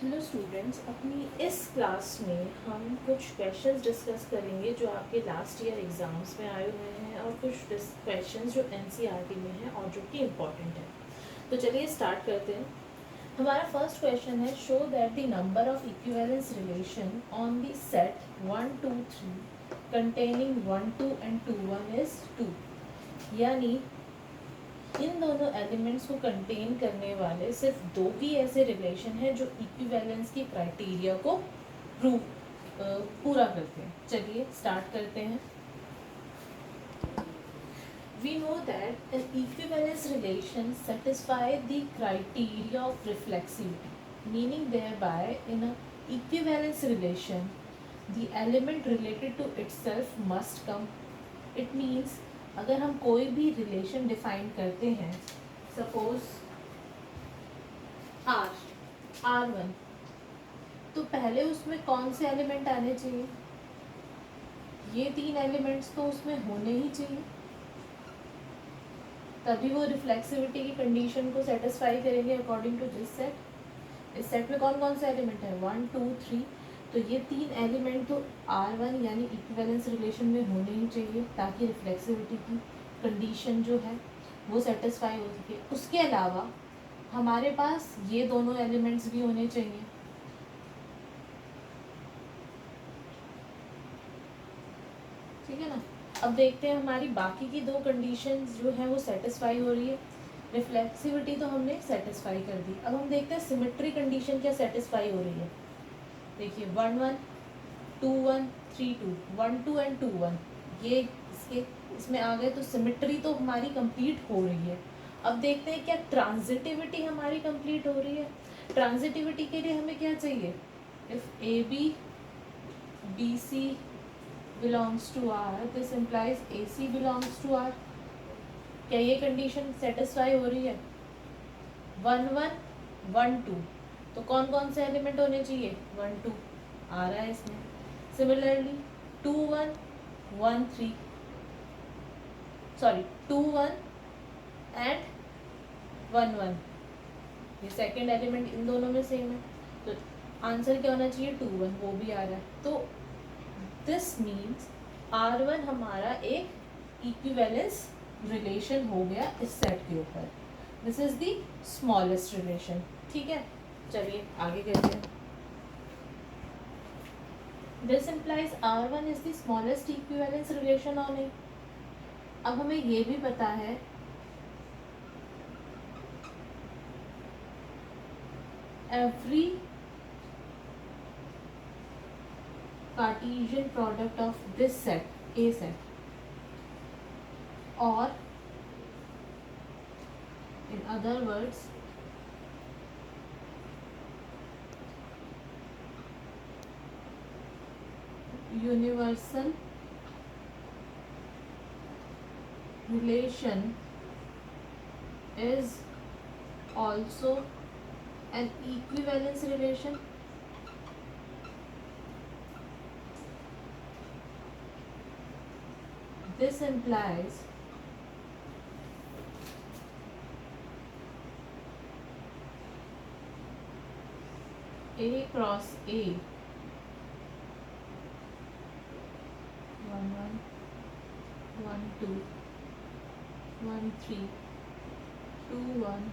Hello students, अपनी इस class में हम कुछ क्वेश्चंस डिस्कस करेंगे जो आपके लास्ट ईयर एग्ज़ाम्स में आए हुए हैं और कुछ क्वेश्चंस जो एनसीईआरटी में हैं और जो कि इम्पॉर्टेंट है। तो चलिए स्टार्ट करते हैं। हमारा फर्स्ट क्वेश्चन है, show that the number of equivalence relation on the set 1 2 3 containing 1 2 and 2 1 is 2। यानी इन दोनों एलिमेंट्स को कंटेन करने वाले सिर्फ दो ही ऐसे रिलेशन हैं जो इक्विवेलेंस की क्राइटेरिया को प्रूव पूरा करते हैं। चलिए स्टार्ट करते हैं। We know that an equivalence relation satisfy the criteria of reflexivity, meaning thereby in a equivalence relation the element related to itself must come. It means अगर हम कोई भी रिलेशन डिफाइन करते हैं, सपोज R1, तो पहले उसमें कौन से एलिमेंट आने चाहिए? ये तीन एलिमेंट्स तो उसमें होने ही चाहिए, तभी वो रिफ्लेक्सिविटी की कंडीशन को सेटिस्फाई करेंगे अकॉर्डिंग टू दिस सेट। इस सेट में कौन कौन से एलिमेंट है? 1 2 3। तो ये तीन एलिमेंट तो R1 यानी इक्विवेलेंस रिलेशन में होने ही चाहिए ताकि रिफ्लेक्सिविटी की कंडीशन जो है वो सेटिस्फाई हो सके। उसके अलावा हमारे पास ये दोनों एलिमेंट्स भी होने चाहिए। ठीक है ना। अब देखते हैं हमारी बाकी की दो कंडीशंस जो है वो सेटिस्फाई हो रही है। रिफ्लेक्सिविटी तो हमने सेटिस्फाई कर दी। अब हम देखते हैं सिमेट्री कंडीशन क्या सेटिस्फाई हो रही है। देखिए 1 1 2 1 3 2 1 2 एंड 2 1 ये इसमें आ गए, तो सिमेट्री तो हमारी कंप्लीट हो रही है। अब देखते हैं क्या ट्रांजिटिविटी हमारी कंप्लीट हो रही है। ट्रांजिटिविटी के लिए हमें क्या चाहिए? If A B B C belongs to R, this implies AC belongs to R। क्या ये कंडीशन सेटिस्फाई हो रही है? 1 1 1 2, तो कौन कौन से एलिमेंट होने चाहिए? 1 2 आ रहा है इसमें। सिमिलरली 2 1 1 3 2 1 एंड 1 1, ये सेकेंड एलिमेंट इन दोनों में सेम है, तो आंसर क्या होना चाहिए? 2 1, वो भी आ रहा है। तो दिस मीन्स R1 हमारा एक इक्विवेलेंस रिलेशन हो गया इस सेट के ऊपर। This is the smallest relation. ठीक है, चलिए आगे करते हैं। This implies R1 is the smallest equivalence relation on A. अब हमें ये भी पता है every Cartesian product of this set, A set, or in other words universal relation is also an equivalence relation. This implies A cross A 1 1 1 2 1 3 2 1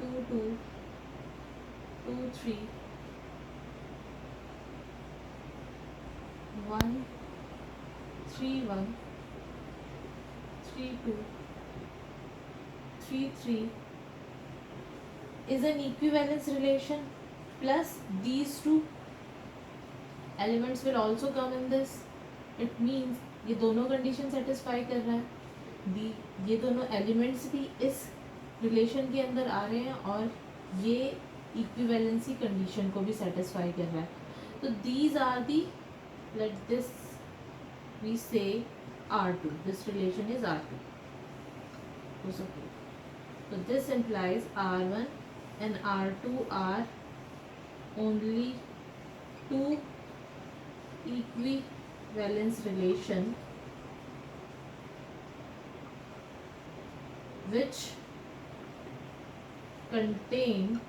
2 2 2 3 1 3 1 3 2 3 3 is an equivalence relation, plus these two elements will also come in this. It means ये दोनों condition satisfy कर रहा है, ये दोनों elements भी इस relation के अंदर आ रहे हैं और ये इक्विवेलेंसी कंडीशन को भी सेटिस्फाई कर रहा है। तो these are the, let this we say R2, this relation is R2 हो सके। तो this implies R1 and R2 are only two equivalence relation which contain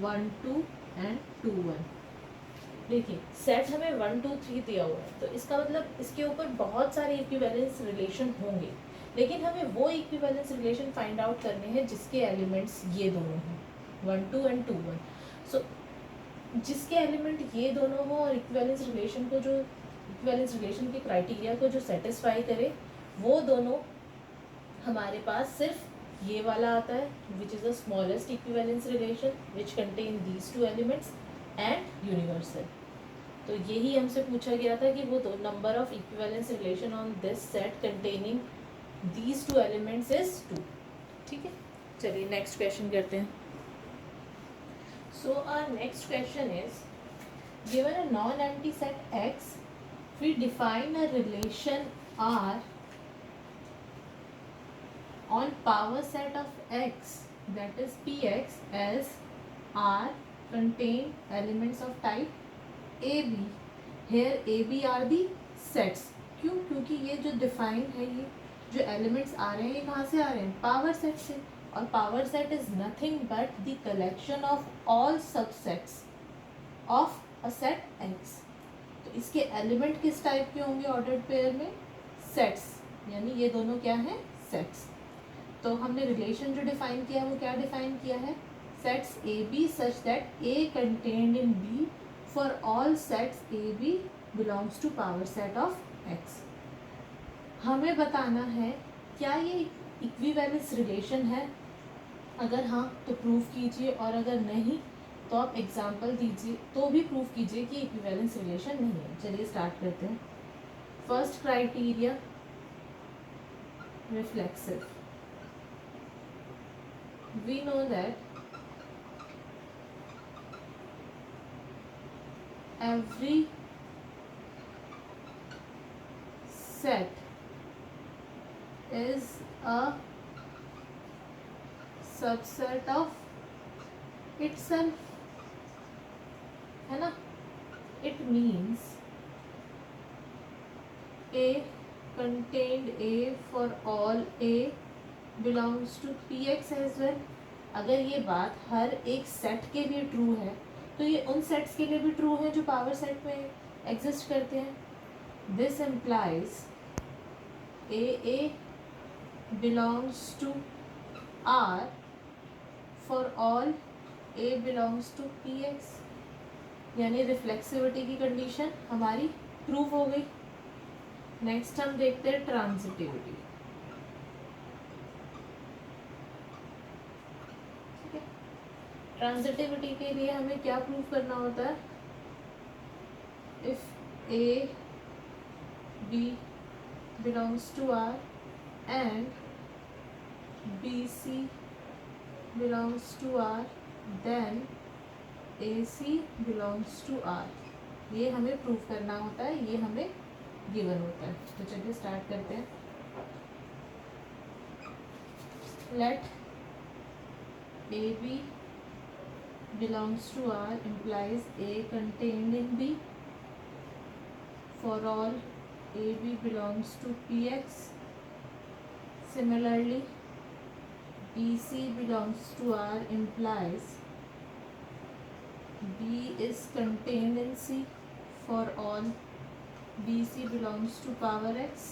1 2 and 2 1। देखिए सेट हमें 1 2 3 दिया हुआ है, तो इसका मतलब इसके ऊपर बहुत सारे इक्विवेलेंस रिलेशन होंगे, लेकिन हमें वो इक्विवेलेंस रिलेशन फाइंड आउट करने हैं जिसके एलिमेंट्स ये दोनों हैं 1 2 एंड 2 1। सो जिसके एलिमेंट ये दोनों हो और इक्विवेलेंस रिलेशन को जो इक्विवेलेंस रिलेशन के क्राइटेरिया को जो सेटिस्फाई करे, वो दोनों हमारे पास सिर्फ ये वाला आता है, which is the smallest equivalence relation which contain these two elements and universal. तो यही हमसे पूछा गया था कि वो दो number of equivalence relation on this set containing these two elements is 2। ठीक है, चलिए नेक्स्ट क्वेश्चन करते हैं। So our next question is given a non empty set X, we define a relation R on power set of X, that is Px, as R contain elements of type AB. Here AB are the sets. क्यों? क्योंकि ये जो define है, ये जो elements आ रहे हैं ये कहाँ से आ रहे हैं? पावर सेट से। और power set is nothing but the collection of all subsets of a set X। तो इसके एलिमेंट किस टाइप के होंगे ऑर्डर्ड पेयर में? सेट्स, यानी ये दोनों क्या हैं? सेट्स। तो हमने रिलेशन जो डिफाइन किया है वो क्या डिफाइन किया है? Sets A B such that A contained in B for all sets A B belongs to power set of X. हमें बताना है क्या ये इक्विवेलेंस रिलेशन है, अगर हाँ तो प्रूव कीजिए, और अगर नहीं तो आप एग्जाम्पल दीजिए, तो भी प्रूव कीजिए कि इक्विवेलेंस रिलेशन नहीं है। चलिए स्टार्ट करते हैं। First criteria, reflexive. We know that every set is a subset of itself, है ना? It means A contained A for all A belongs to Px as well। अगर ये बात हर एक सेट के लिए ट्रू है तो ये उन सेट्स के लिए भी ट्रू है जो पावर सेट में एग्जिस्ट करते हैं। This implies A belongs to R for all A belongs to Px, यानी रिफ्लेक्सिविटी की कंडीशन हमारी प्रूव हो गई। नेक्स्ट हम देखते हैं ट्रांजिटिविटी। ट्रांजिटिविटी के लिए हमें क्या प्रूव करना होता है? If A B belongs to R and B C belongs to R, then A C belongs to R. ये हमें प्रूव करना होता है, ये हमें गिवन होता है। तो चलिए स्टार्ट करते हैं। Let A B belongs to R implies A contained in B for all AB belongs to Px. Similarly, BC belongs to R implies B is contained in C for all BC belongs to power X,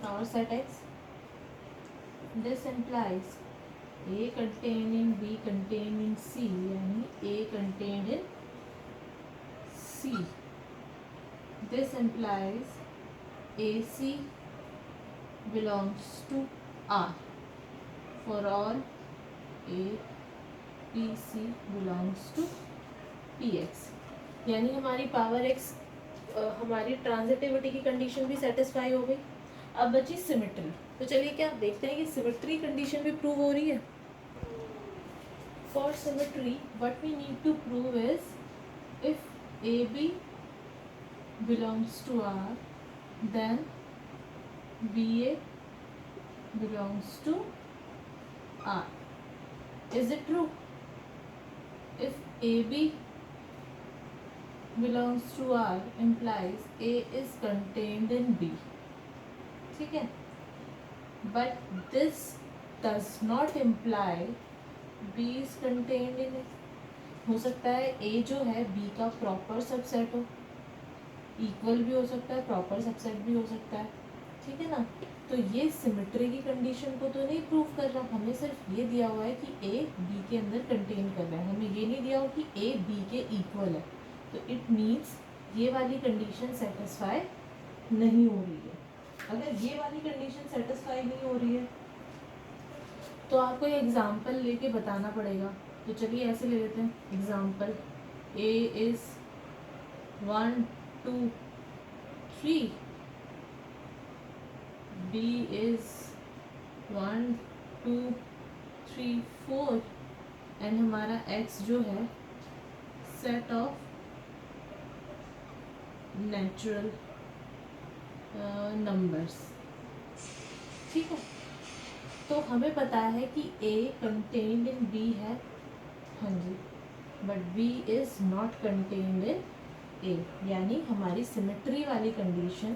power set X. This implies A contained in B contained in C, यानी A contained in C. This implies AC belongs to R for all A PC belongs to PX, यानी हमारी power X हमारी transitivity की condition भी satisfy हो गई। अब बची सिमेट्री। तो चलिए क्या देखते हैं कि सिमेट्री कंडीशन भी प्रूव हो रही है। For symmetry, what we need to prove is if AB belongs to R, then BA belongs to R. Is it true? If AB belongs to R implies A is contained in B. ठीक है? But this does not imply B is contained in हो सकता है ए जो है B का proper subset हो, equal भी हो सकता है, प्रॉपर सबसेट भी हो सकता है, ठीक है ना। तो ये सिमेट्री की कंडीशन को तो नहीं प्रूव कर रहा, हमें सिर्फ ये दिया हुआ है कि ए बी के अंदर कंटेन कर रहा है, हमें ये नहीं दिया हुआ कि ए बी के इक्वल है। तो इट मीन्स ये वाली कंडीशन सेटिस्फाई नहीं हो रही है। अगर ये वाली कंडीशन सेटिस्फाई नहीं हो रही है तो आपको ये एग्जाम्पल लेके बताना पड़ेगा। तो चलिए ऐसे ले लेते हैं example, A is 1 2 3, B is 1 2 3 4 and हमारा x जो है सेट ऑफ नेचुरल नंबर्स, ठीक है। तो हमें पता है कि a कंटेन्ड इन b है, हाँ जी, but b is not contained in a, यानी हमारी सिमेट्री वाली कंडीशन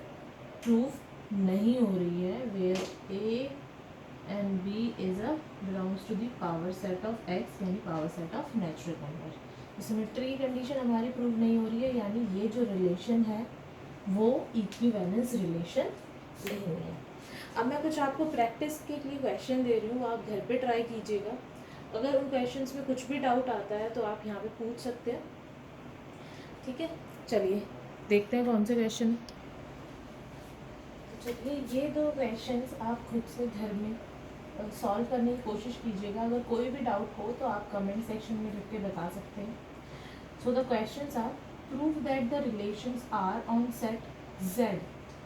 प्रूफ नहीं हो रही है, where a and b is a belongs to the power set of x, यानी power set of natural number. Symmetry condition हमारी प्रूव नहीं हो रही है, यानी ये जो रिलेशन है वो इक्विवेलेंस रिलेशन नहीं है। अब मैं कुछ आपको प्रैक्टिस के लिए क्वेश्चन दे रही हूँ, आप घर पे ट्राई कीजिएगा। अगर उन क्वेश्चंस में कुछ भी डाउट आता है तो आप यहाँ पे पूछ सकते हैं, ठीक है। चलिए देखते हैं कौन से क्वेश्चन। चलिए ये दो क्वेश्चंस आप खुद से घर में सॉल्व करने की कोशिश कीजिएगा। अगर कोई भी डाउट हो तो आप कमेंट सेक्शन में लिख के बता सकते हैं। So the questions are, prove that the relations are on set Z,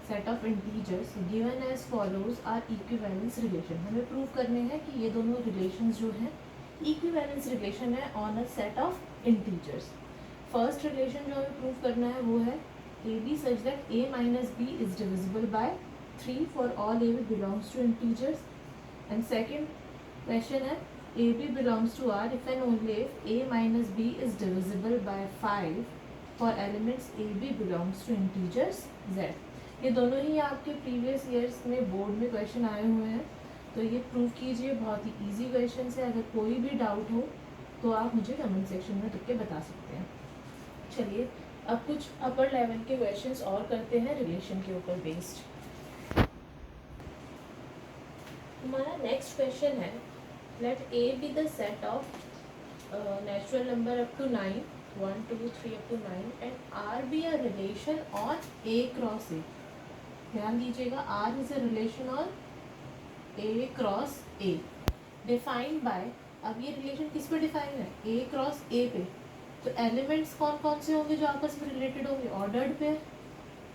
set of integers given as follows are equivalence relation. हमें प्रूव करने हैं कि ये दोनों रिलेशंस जो हैं इक्विवेलेंस रिलेशन है on a set of integers. First relation जो हमें प्रूव करना है वो है A B such that a minus b is divisible by 3 for all a b belongs to integers. And second question है AB belongs to R if and only if A minus B is divisible by 5 for elements AB belongs to integers Z। ये दोनों ही आपके previous years में board में question आए हुए हैं, तो ये प्रूव कीजिए। बहुत ही इजी क्वेश्चन है। अगर कोई भी डाउट हो तो आप मुझे कमेंट सेक्शन में लिख के बता सकते हैं। चलिए अब कुछ अपर लेवल के क्वेश्चंस और करते हैं रिलेशन के ऊपर बेस्ड। हमारा नेक्स्ट क्वेश्चन है, let A be the set of natural number up to 9, 1 2 3 up to 9 and R be a relation on A cross A. ध्यान दीजिएगा, R is a relation on A cross A defined by. अब ये relation किस पे define है? ए cross ए पे। तो elements कौन कौन से होंगे जो आपस में रिलेटेड होंगे? Ordered pair.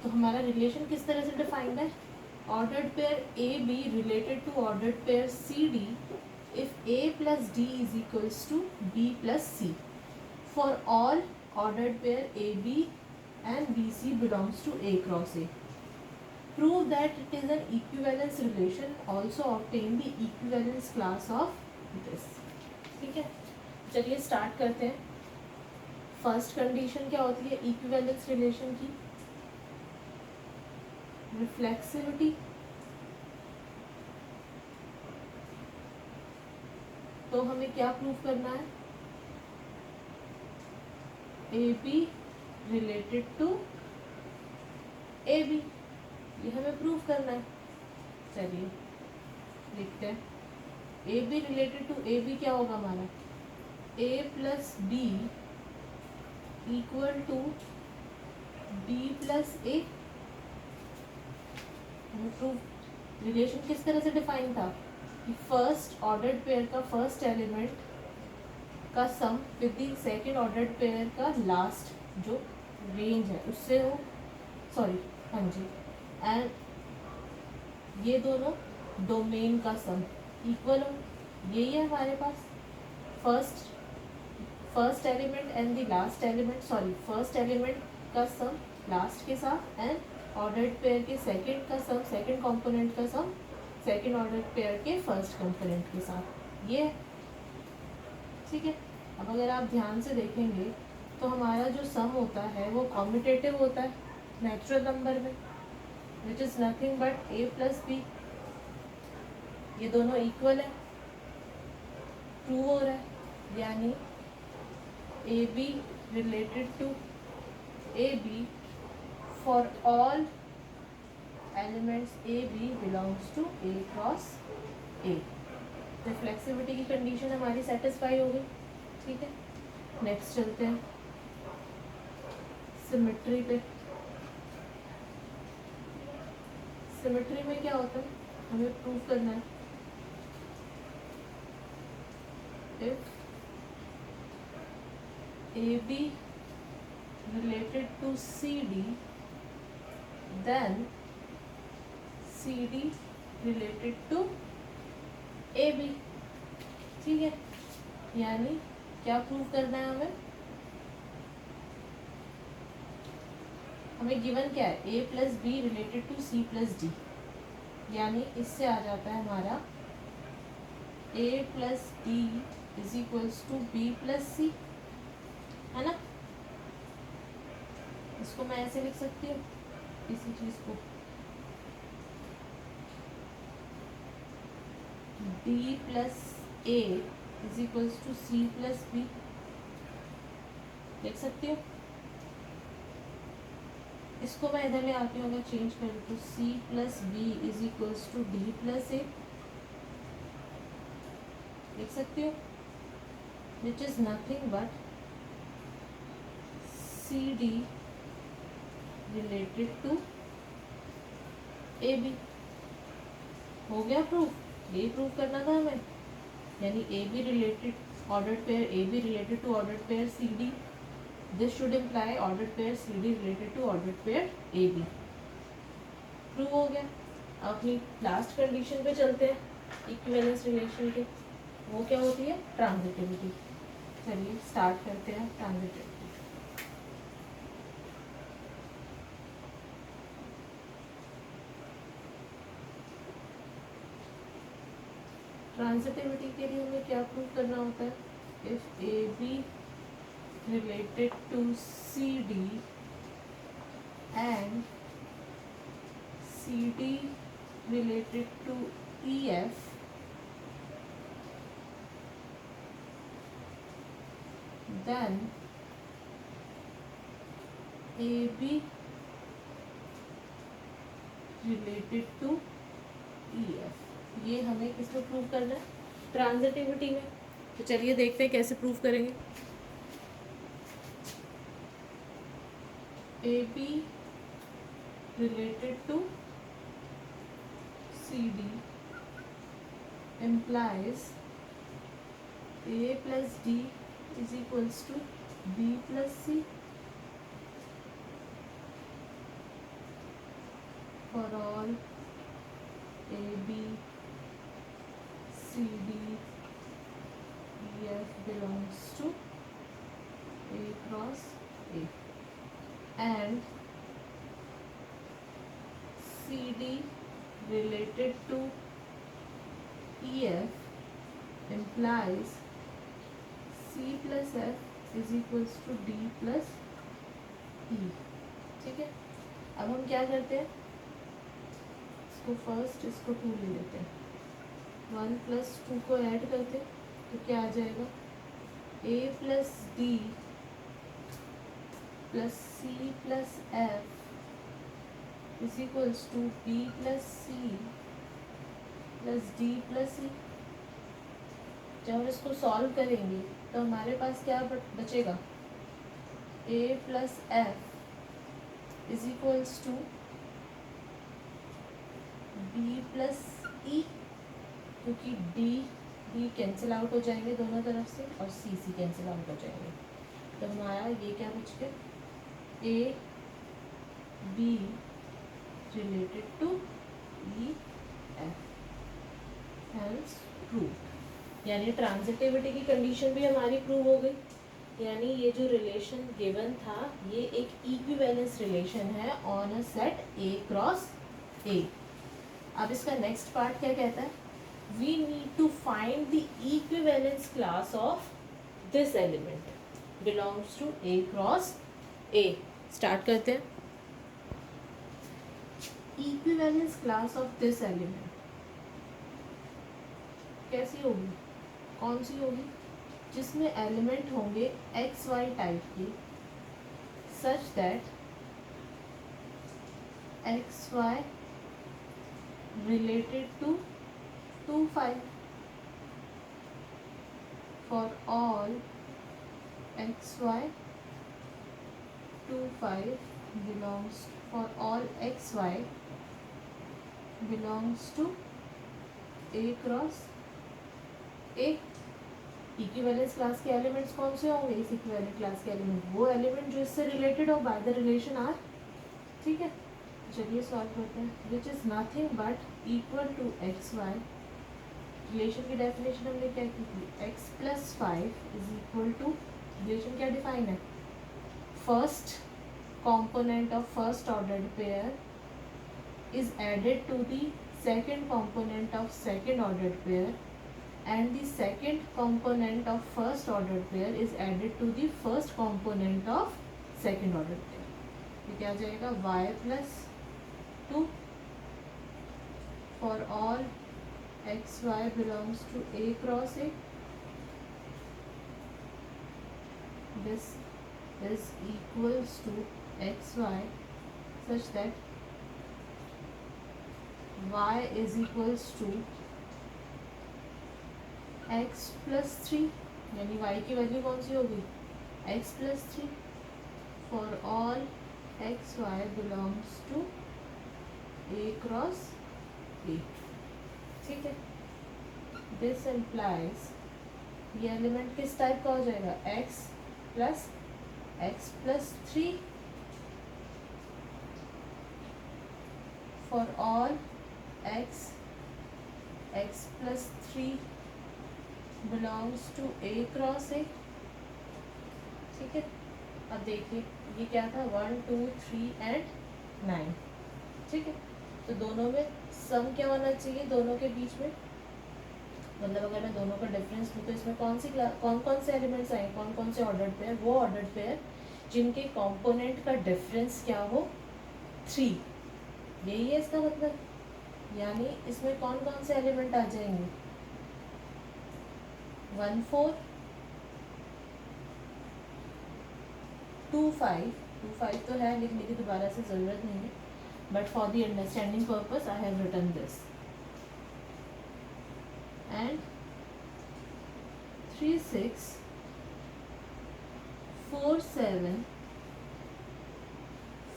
तो हमारा रिलेशन किस तरह से डिफाइंड है? Ordered pair AB related to ordered pair CD if A plus D is equals to B plus C for all ordered pair AB and BC belongs to A cross A. Prove that it is an equivalence relation. Also obtain the equivalence class of this. ठीक है, चलिए start करते हैं। First condition क्या होती है equivalence relation की? Reflexivity. तो हमें क्या प्रूव करना है? A B related to A B, ये हमें प्रूव करना है। चलिए देखते हैं। A B related to A B क्या होगा हमारा? A plus B equal to B plus A. Proof relation किस तरह से डिफाइन था कि फर्स्ट ऑर्डर्ड पेयर का फर्स्ट एलिमेंट का sum with the second ordered pair का लास्ट जो रेंज है उससे हो, सॉरी हाँ जी, एंड ये दोनों डोमेन का सम इक्वल हो। यही है हमारे पास first element and the last element, sorry first element का सम लास्ट के साथ एंड ऑर्डर्ड पेयर के सेकंड का सम, सेकंड कंपोनेंट का सम सेकंड ऑर्डर्ड पेयर के फर्स्ट कंपोनेंट के साथ, ये ठीक है। अब अगर आप ध्यान से देखेंगे तो हमारा जो सम होता है वो कॉम्यूटेटिव होता है नेचुरल नंबर में, which is nothing but a plus b. ये दोनों इक्वल है, ट्रू हो रहा है, यानी a B related to A b for all elements a B belongs to A cross A. Reflexivity की कंडीशन हमारी सेटिस्फाई हो गई, ठीक है। नेक्स्ट चलते हैं सिमेट्री पे। सिमेट्री में क्या होता है, हमें प्रूव करना है if A B related to c d then c d related to A b, ठीक है। यानी क्या प्रूव करना है हमें गिवन क्या है, A plus B related to C plus D, यानी इससे आ जाता है हमारा A plus D is equals to B plus C, है ना। इसको मैं ऐसे लिख सकती हूँ, इसी चीज को D plus A is equals to C plus b देख सकती हूँ। इसको मैं इधर ले आती हूँ, अगर चेंज करूँ तो C plus b is equals to D plus A देख सकती हूँ, which is nothing but CD related to AB। हो गया प्रूफ, ये प्रूव करना था हमें, यानी a B related ordered pair a B related to ordered pair c d, this should imply ordered pair c d related to ordered pair a b. Prove हो गया। अब अपनी लास्ट कंडीशन पे चलते हैं इक्विवेलेंस रिलेशन के, वो क्या होती है, ट्रांजिटिविटी। चलिए स्टार्ट करते हैं ट्रांजिटिविटी। ट्रांजिटिविटी के लिए हमें क्या प्रूव करना होता है, if A B related to c d and c d related to e f then a B related to e f. ये हमें किस में प्रूव करना है, ट्रांजिटिविटी में। तो चलिए देखते हैं कैसे प्रूव करेंगे। A B related to c d implies a plus d is equals to b plus c for all a b C D E F belongs to A cross A and C D related to E F implies C plus F is equals to D plus E, ठीक है। अब हम क्या करते हैं, इसको first इसको 2 ले लेते हैं, 1 प्लस 2 को ऐड करते तो क्या आ जाएगा, a plus D plus C plus F is equals to B plus C plus D plus C. जब हम इसको सॉल्व करेंगे तो हमारे पास क्या बचेगा, a plus F is equals to B plus E, क्योंकि डी कैंसिल आउट हो जाएंगे दोनों तरफ से और सी कैंसिल आउट हो जाएंगे। तो हमारा ये क्या बच गया, a B related to e f, hence prove. यानी ट्रांजिटिविटी की कंडीशन भी हमारी प्रूव हो गई। यानी ये जो रिलेशन गिवन था ये एक इक्विवेलेंस रिलेशन है on a set A cross ए। अब इसका नेक्स्ट पार्ट क्या कहता है, we need to find the equivalence class of this element belongs to A cross A। Start करते हैं। equivalence class of this element कैसी होगी, कौन सी होगी, जिसमें एलिमेंट होंगे एक्स वाई टाइप के, such that x y related to 2 5 for all x y 2 5 belongs for all x y belongs to a cross a। Equivalence class के elements कौन से होंगे? इस इक्विवेलेंट क्लास के एलिमेंट वो एलिमेंट जो इससे रिलेटेड हो बाय द रिलेशन आर। ठीक है, चलिए सॉल्व करते हैं। Which is nothing but equal to x y. Relation की डेफिनेशन हमने क्या की थी? X plus 5 is equal to, relation क्या डिफाइन है? First component of first ordered pair is added to the second component of second ordered pair and the second component of first ordered pair is added to the first component of second ordered pair। ये क्या आ जाएगा? y plus 2 for all x y belongs to a cross a। This is equals to x y such that y is equals to x plus 3, यानी y की value कौन सी होगी? x plus 3 for all x y belongs to a cross a। ठीक है, this implies ये element किस type का हो जाएगा? x plus 3 for all x plus 3 belongs to a cross a। ठीक है, अब देखिए ये क्या था? 1 2 3 एंड 9। ठीक है, तो दोनों में सम क्या होना चाहिए दोनों के बीच में? मतलब अगर मैं दोनों का डिफरेंस लूँ तो इसमें कौन कौन से एलिमेंट्स आए, कौन कौन से ऑर्डर्ड पेयर? वो ऑर्डर्ड पेयर जिनके कंपोनेंट का डिफरेंस क्या हो? 3। यही है इसका मतलब, यानी इसमें कौन कौन से एलिमेंट आ जाएंगे? 1 4 2 5 तो है, लिखने की दोबारा से ज़रूरत नहीं है, but for the understanding purpose I have written this. And 3 6 4 7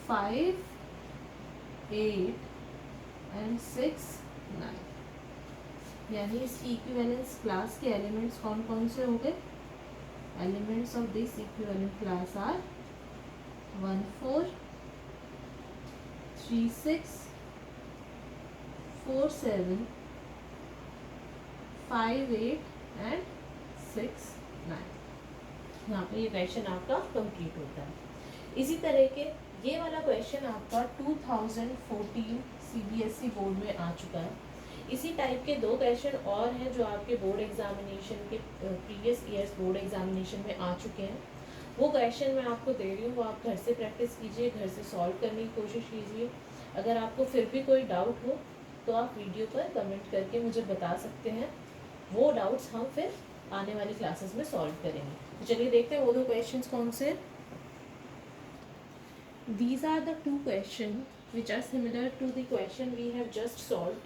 5 8 and 6 9। यानी इसकी इक्विवेलेंस क्लास के एलिमेंट्स कौन कौन से हो गए? Elements of this equivalent class are 1 4 3 6 4 7 5 8 and 6 9। यहाँ पे ये क्वेश्चन आपका कंप्लीट होता है। इसी तरह के ये वाला क्वेश्चन आपका 2014 CBSE बोर्ड में आ चुका है। इसी टाइप के 2 क्वेश्चन और हैं जो आपके बोर्ड एग्जामिनेशन के प्रीवियस ईयर्स बोर्ड एग्जामिनेशन में आ चुके हैं। वो क्वेश्चन मैं आपको दे रही हूँ, वो आप घर से प्रैक्टिस कीजिए, घर से सॉल्व करने की कोशिश कीजिए। अगर आपको फिर भी कोई डाउट हो तो आप वीडियो पर कमेंट करके मुझे बता सकते हैं। वो डाउट्स हम फिर आने वाली क्लासेस में सॉल्व करेंगे। तो चलिए देखते हैं वो 2 क्वेश्चंस कौन से। These are the 2 questions which are similar to the question we have just solved,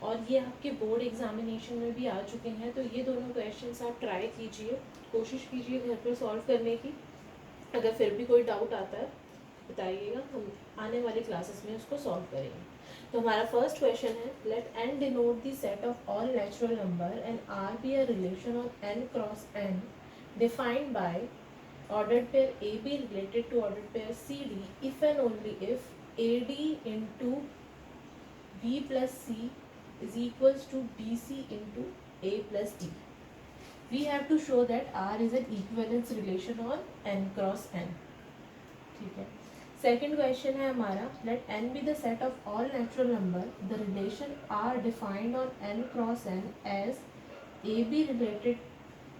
और ये आपके बोर्ड एग्जामिनेशन में भी आ चुके हैं। तो ये दोनों क्वेश्चंस आप ट्राई कीजिए, कोशिश कीजिए घर पर सॉल्व करने की। अगर फिर भी कोई डाउट आता है बताइएगा, हम आने वाली क्लासेस में उसको सॉल्व करेंगे। तो हमारा फर्स्ट क्वेश्चन है, let n denote the set of all natural number and r be a relation of n cross n defined by ordered pair AB related to ordered pair CD if and only if AD into B plus C is equals to BC into A plus D. We have to show that R is an equivalence relation on n cross n. ठीक है, second question है हमारा, let n be the set of all natural number, the relation R defined on n cross n as AB related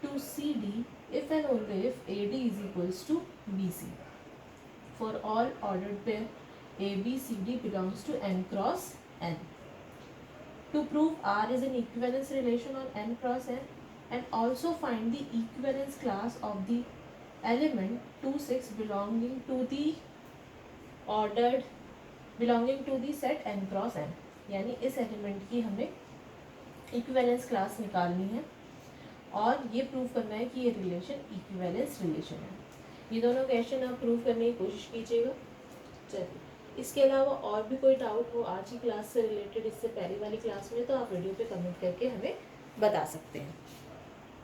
to CD if and only if AD is equals to BC for all ordered pair ABCD belongs to n cross n. To prove R is an equivalence relation on n cross n, and also find the equivalence class of the element 2 6 belonging to the ordered belonging to the set n cross n। यानी इस element की हमें equivalence class निकालनी है और ये prove करना है कि ये रिलेशन इक्विवेलेंस रिलेशन है। ये दोनों क्वेश्चन आप प्रूव करने की कोशिश कीजिएगा। चलिए, इसके अलावा और भी कोई डाउट हो आज की क्लास से रिलेटेड इससे पहले वाली क्लास में, तो आप वीडियो पे कमेंट करके हमें बता सकते हैं।